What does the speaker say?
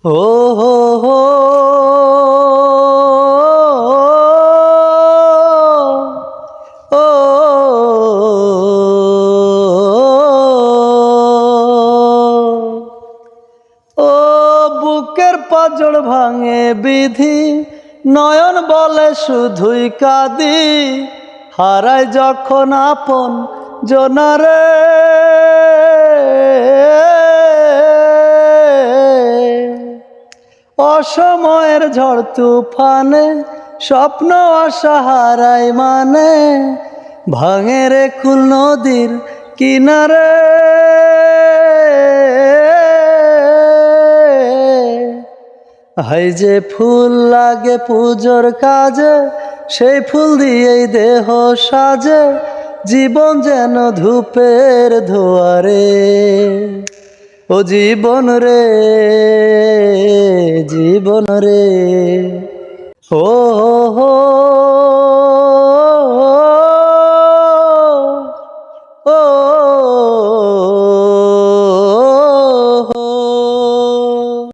ও হো হো ও ও বুকের পাজড় ভাঙে বিধি, নয়ন বলে শুধুই কাঁদি, হারায় যখন আপন জনারে। অসময়ের ঝড় তুফানে স্বপ্ন আশা হারায় মানে, ভাঙে রে কুল নদীর কিনারে। হাই যে ফুল লাগে পুজোর কাজে, সেই ফুল দিয়েই দেহ সাজে, জীবন যেন ধূপের ধোয়ারে। ও জীবন রে, জীবন রে, ও হো হো।